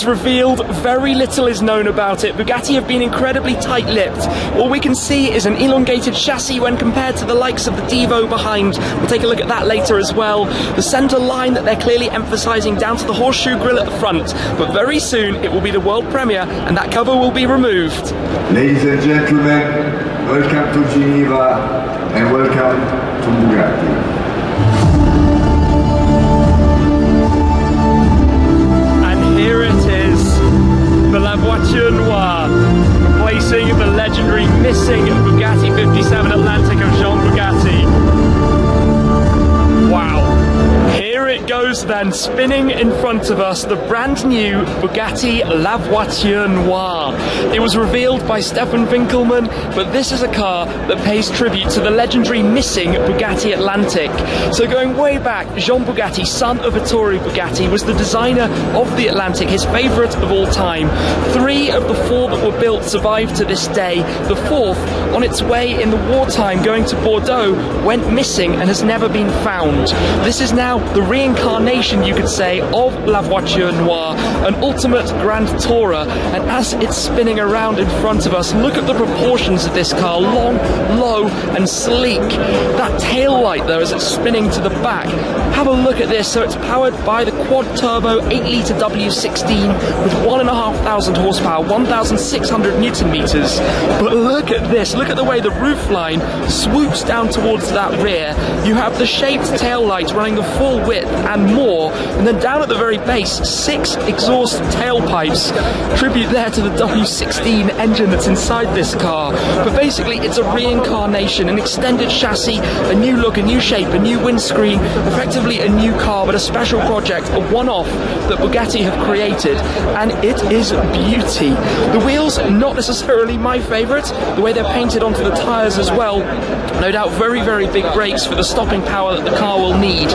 was revealed, very little is known about it. Bugatti have been incredibly tight-lipped. All we can see is an elongated chassis when compared to the likes of the Devo behind. We'll take a look at that later as well. The centre line that they're clearly emphasising down to the horseshoe grille at the front. But very soon it will be the world premiere and that cover will be removed. Ladies and gentlemen, welcome to Geneva and welcome to Bugatti. Here it is, the La Voiture Noire, replacing the legendary missing Bugatti 57 Atlantic of Jean Bugatti. Wow. Here it goes then, spinning in front of us, the brand new Bugatti La Voiture Noire. It was revealed by Stefan Winkelmann, but this is a car that pays tribute to the legendary missing Bugatti Atlantic. So going way back, Jean Bugatti, son of Ettore Bugatti, was the designer of the Atlantic, his favourite of all time. 3 of the 4 that were built survived to this day. The 4th, on its way in the wartime going to Bordeaux, went missing and has never been found. This is now the reincarnation, you could say, of La Voiture Noire, an ultimate grand tourer, and as it's spinning around in front of us, look at the proportions of this car, long, low and sleek. That tail light though, as it's spinning to the back, have a look at this. So it's powered by the quad turbo 8-litre W16 with 1,500 horsepower, 1,600 Newton meters. But look at this, look at the way the roofline swoops down towards that rear. You have the shaped tail lights running the full width and more, and then down at the very base, 6 exhaust tailpipes. Tribute there to the W16 engine that's inside this car. But basically it's a reincarnation, an extended chassis, a new look, a new shape, a new windscreen, effectively a new car, but a special project, a one-off that Bugatti have created, and it is beauty. The wheels, not necessarily my favourite, the way they're painted onto the tyres as well, no doubt very, very big brakes for the stopping power that the car will need.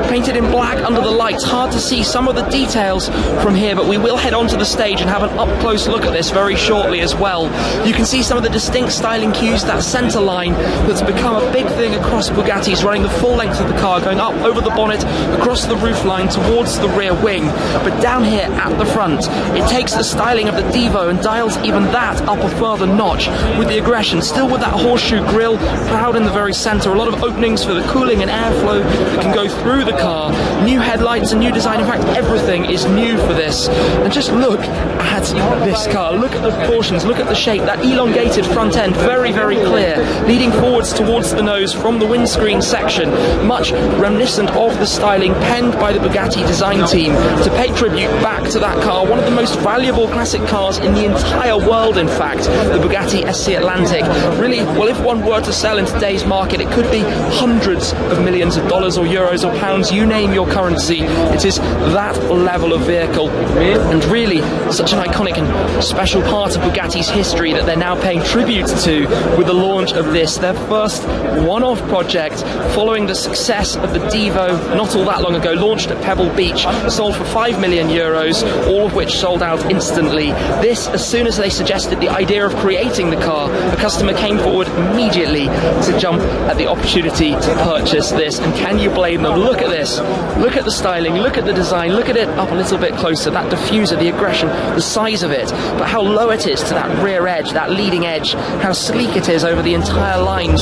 Painted in black under the lights, hard to see some of the details from here, but we will head onto the stage and have an up-close look at this very shortly as well. You can see some of the distinct styling cues, that centre line that's become a big thing across Bugattis, running the full length of the car, going up over the bonnet, across the roofline towards the rear wing. But down here at the front, it takes the styling of the Devo and dials even that up a further notch with the aggression, still with that horseshoe grille, proud in the very centre, a lot of openings for the cooling and airflow that can go through the car, new headlights, a new design, in fact everything is new for this. And just look at this car, look at the proportions, look at the shape, that elongated front end, very, very clear, leading forwards towards the nose from the windscreen section, much reminiscent of the styling penned by the Bugatti design team to pay tribute back to that car, one of the most valuable classic cars in the entire world, in fact, the Bugatti SC Atlantic. Really, well, if one were to sell in today's market, it could be hundreds of millions of dollars or euros or pounds, you name your currency. It is that level of vehicle, and really such an iconic and special part of Bugatti's history that they're now paying tribute to with the launch of this, their first one-off project following the success of the Devo not all that long ago, launched at Pebble Beach, sold for 5 million euros, all of which sold out instantly. This, as soon as they suggested the idea of creating the car, a customer came forward immediately to jump at the opportunity to purchase this, and can you blame them? Look at this, look at the styling, look at the design, look at it up a little bit closer, that diffuser, the aggression, the size of it, but how low it is to that rear edge, that leading edge, how sleek it is over the entire lines,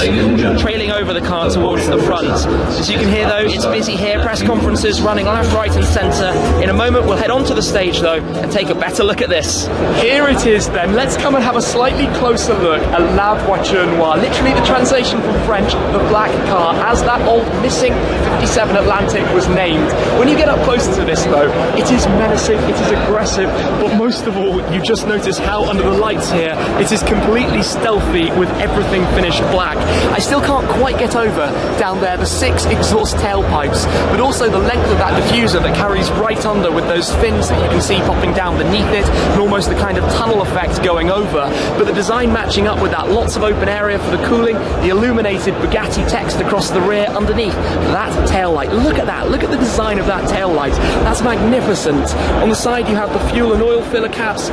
trailing over the car towards the front. As you can hear though, it's busy here, press conferences running left, right and centre. In a moment we'll head onto the stage though and take a better look at this. Here it is then, let's come and have a slightly closer look at La Voiture Noire, literally the translation from French, the black car, as that old missing 57 Atlantic was named. When you get up closer to this though, it is menacing, it is aggressive, but most of all you just notice how under the lights here it is completely stealthy with everything finished black. I still can't quite get over down there the 6 exhaust tailpipes, but also the length of that diffuser that carries right under with those fins that you can see popping down beneath it, and almost the kind of tunnel effect going over, but the design matching up with that, lots of open area for the cooling, the illuminated Bugatti text across the rear underneath that tail light. Look at that, look at the design of that tail light. That's magnificent. On the side you have the fuel and oil filler caps,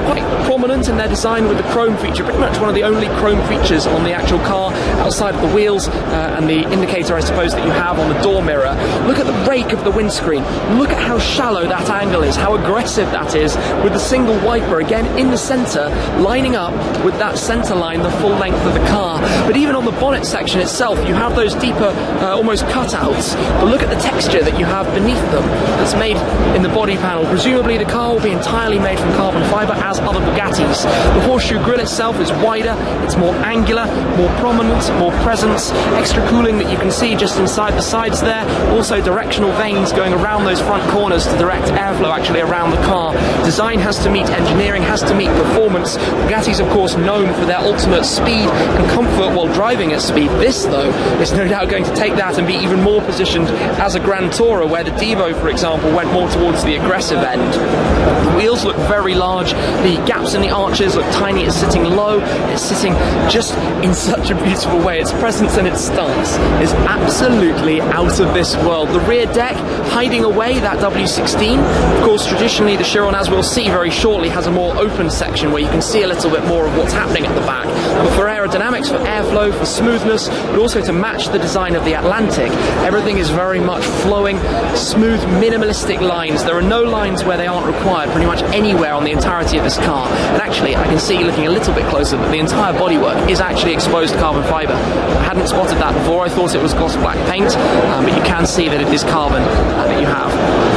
quite prominent in their design with the chrome feature, pretty much one of the only chrome features on the actual car outside of the wheels and the indicator, I suppose, that you have on the door mirror. Look at the rake of the windscreen. Look at how shallow that angle is, how aggressive that is, with the single wiper again in the centre, lining up with that centre line the full length of the car. But even on the bonnet section itself, you have those deeper, almost cutouts. But look at the texture that you have beneath them that's made in the body panel. Presumably the car will be entirely made from carbon fibre, as other Bugattis. The horseshoe grille itself is wider, it's more angular, more prominent, more presence, extra cooling that you can see just inside the sides there, also directional vanes going around those front corners to direct airflow actually around the car. Design has to meet engineering, has to meet performance. Bugatti's of course known for their ultimate speed and comfort while driving at speed. This though is no doubt going to take that and be even more positioned as a Grand Tourer, where the Devo for example went more towards the aggressive end. The wheels look very large, the gaps in the arches look tiny, it's sitting low, it's sitting just in such a beautiful way. Its presence and its stance is absolutely out of this world. The rear deck hiding away that W16. Of course traditionally the Chiron, as we'll see very shortly, has a more open section where you can see a little bit more of what's happening at the back. But for aerodynamics, for airflow, for smoothness, but also to match the design of the Atlantic, everything is very much flowing, smooth, minimalistic lines. There are no lines where they aren't required pretty much anywhere on the entirety of this car. And actually I can see, looking a little bit closer, that the entire bodywork is actually exposed carbon fibre. I hadn't spotted that before, I thought it was gloss black paint, but you can see that it is carbon that you have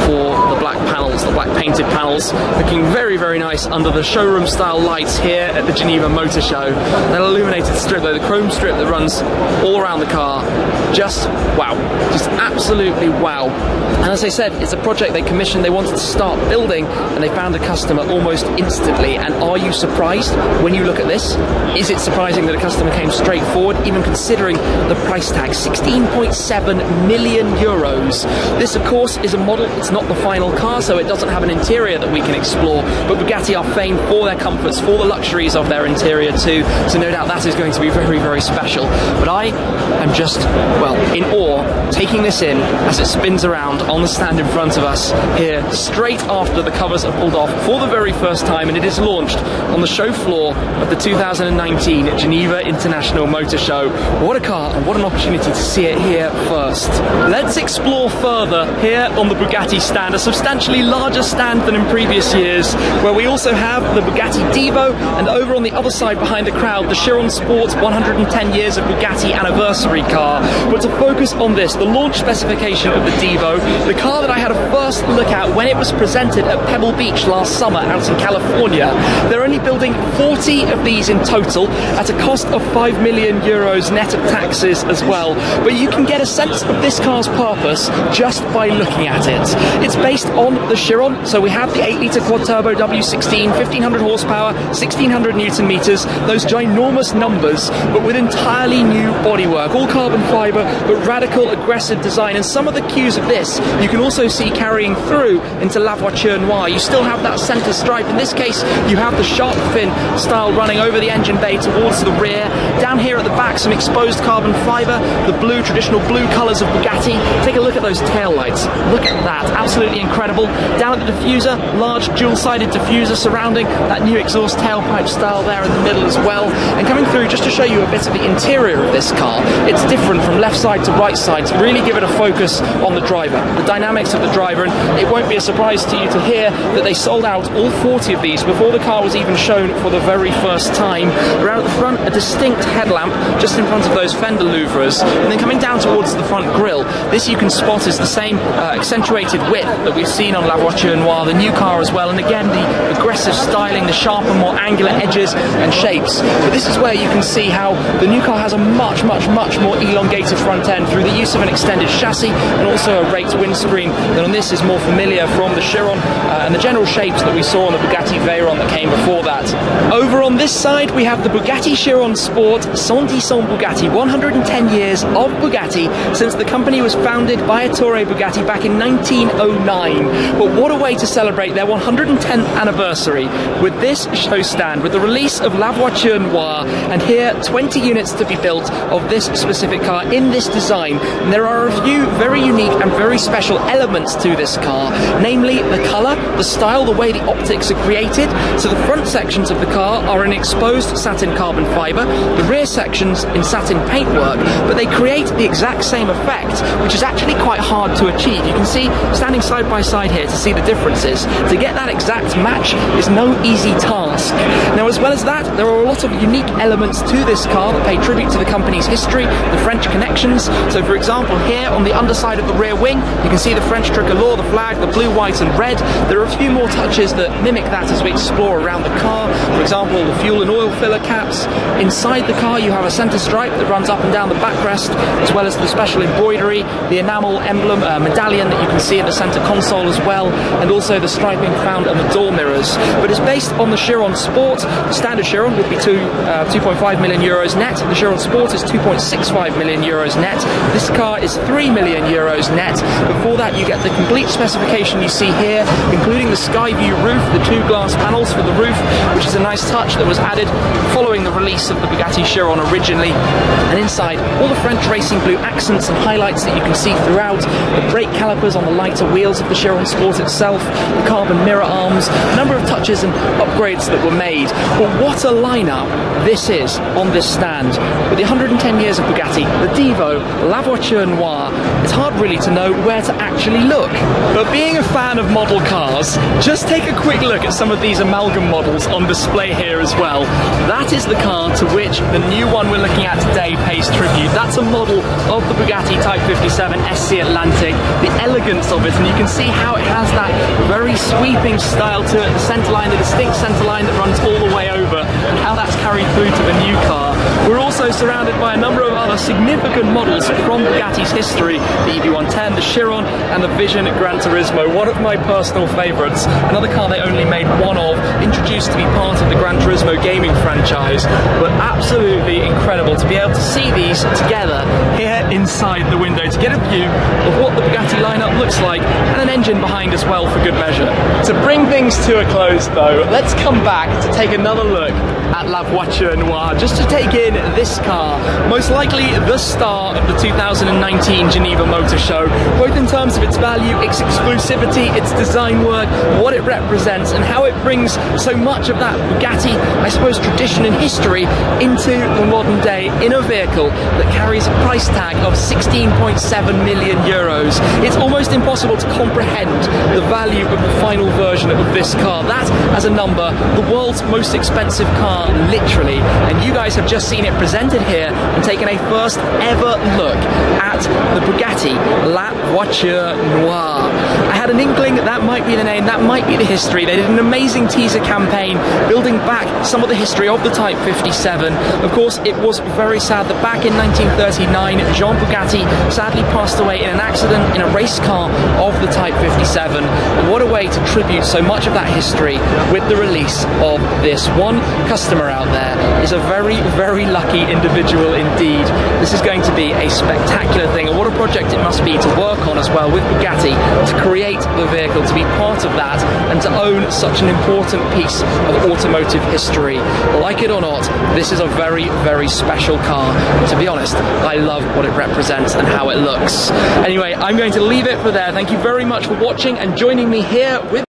for the black panels, the black painted panels, looking very, very nice under the showroom style lights here at the Geneva Motor Show. That illuminated strip though, the chrome strip that runs all around the car, just wow, just absolutely wow. And as I said, it's a project they commissioned, they wanted to start building, and they found a customer almost instantly. And are you surprised when you look at this? Is it surprising that a customer came straight forward, even considering the price tag, 16.7 million euros. This of course is a model, it's not the final car, so it doesn't have an interior that we can explore, but Bugatti are famed for their comforts, for the luxuries of their interior too, so no doubt that is going to be very, very special. But I am just, well, in awe, taking this in as it spins around on the stand in front of us here, straight after the covers are pulled off for the very first time, and it is launched on the show floor of the 2019 Geneva International Motor Show. What a car, and what an opportunity to see it here first. Let's explore further here on the Bugatti stand, a substantially larger stand than in previous years, where we also have the Bugatti Devo, and over on the other side behind the crowd, the Chiron Sports 110 years of Bugatti anniversary car. But to focus on this, the launch specification of the Devo, the car that I had a first look at when it was presented at Pebble Beach last summer out in California. They're only building 40 of these in total at a cost of 5 million euros net of taxes as well. But you can get a sense of this car's purpose just by looking at it. It's based on the Chiron, so we have the 8-litre quad-turbo W16, 1500 horsepower, 1600 newton meters, those ginormous numbers, but with entirely new bodywork, all carbon fibre, but radical, aggressive design. And some of the cues of this you can also see carrying through into La Voiture Noire. You still have that centre stripe. In this case, you have the shark fin style running over the engine bay towards the rear. Down here at the back, some exposed carbon fibre, the blue, traditional blue colours of Bugatti. Take a look at those tail lights. Look at that, absolutely incredible. Down at the diffuser, large dual-sided diffuser surrounding that new exhaust tailpipe style there in the middle as well. And coming through, just to show you a bit of the interior of this car, it's different from left side to right side to really give it a focus on the driver, the dynamics of the driver. And it won't be a surprise to you to hear that they sold out all 40 of these before the car was even shown for the very first time. Around at the front, a distinct headlamp just in front of those fender louvres, and then coming down towards the front grille, this you can spot is the same accentuated width that we've seen on La Voiture Noire, the new car as well, and again the aggressive styling, the sharper, more angular edges and shapes. But this is where you can see how the new car has a much more elongated front end through the use of an extended chassis and also a raked windscreen that on this is more familiar from the Chiron and the general shapes that we saw on the Bugatti Veyron that came before that. Over on this this side we have the Bugatti Chiron Sport 110 Bugatti, 110 years of Bugatti since the company was founded by Ettore Bugatti back in 1909. But what a way to celebrate their 110th anniversary with this show stand, with the release of La Voiture Noire, and here 20 units to be built of this specific car in this design. And there are a few very unique and very special elements to this car, namely the colour, the style, the way the optics are created. So the front sections of the car are in exposed satin carbon fibre, the rear sections in satin paintwork, but they create the exact same effect, which is actually quite hard to achieve. You can see, standing side by side here to see the differences, to get that exact match is no easy task. Now, as well as that, there are a lot of unique elements to this car that pay tribute to the company's history, the French connections. So for example, here on the underside of the rear wing, you can see the French tricolour, the flag, the blue, white and red. There are a few more touches that mimic that as we explore around the car. For example, the fuel and oil filler caps. Inside the car you have a centre stripe that runs up and down the backrest, as well as the special embroidery, the enamel emblem medallion that you can see in the centre console as well, and also the striping found on the door mirrors. But it's based on the Chiron Sport. The standard Chiron would be 2.5 million euros net. The Chiron Sport is 2.65 million euros net. This car is 3 million euros net. Before that you get the complete specification you see here, including the sky view roof, the two glass panels for the roof, which is a nice touch that was added following the release of the Bugatti Chiron originally. And inside, all the French racing blue accents and highlights that you can see throughout, the brake calipers on the lighter wheels of the Chiron Sport itself, the carbon mirror arms, a number of touches and upgrades that were made. But what a lineup this is on this stand. With the 110 years of Bugatti, the Divo, La Voiture Noire, it's hard really to know where to actually look. But being a fan of model cars, just take a quick look at some of these amalgam models on display here as well. That is the car to which the new one we're looking at today pays tribute. That's a model of the Bugatti Type 57 SC Atlantic, the elegance of it, and you can see how it has that very sweeping style to it, the centerline, the distinct centerline that runs all the way over, and how that's carried through to the new car. We're also surrounded by a number of other significant models from Bugatti's history, the EV110, the Chiron, and the Vision Gran Turismo, one of my personal favourites, another car they only made one of, introduced to be part of the Gran Turismo gaming franchise, but absolutely incredible to be able to see these together here inside the window, to get a view of what the Bugatti lineup looks like, and an engine behind as well for good measure. To bring things to a close though, let's come back to take another look at La Voiture Noire, just to take in this car, most likely the star of the 2019 Geneva Motor Show, both in terms of its value, its exclusivity, its design work, what it represents, and how it brings so much of that Bugatti, I suppose, tradition and history into the modern day in a vehicle that carries a price tag of 16.7 million euros. It's almost impossible to comprehend the value of the final version of this car. That, as a number, the world's most expensive car, literally, and you guys have just seen it presented here and taken a first ever look at the Bugatti La Voiture Noire. I had an inkling that might be the name, that might be the history. They did an amazing teaser campaign building back some of the history of the Type 57. Of course, it was very sad that back in 1939, Jean Bugatti sadly passed away in an accident in a race car of the Type 57. What a way to tribute so much of that history with the release of this. One customer out there is a very, very lucky individual indeed. This is going to be a spectacular thing, and what a project it must be to work on as well with Bugatti, to create the vehicle, to be part of that, and to own such an important piece of automotive history. Like it or not, this is a very, very special car. To be honest, I love what it represents and how it looks. Anyway, I'm going to leave it for there. Thank you very much for watching and joining me here with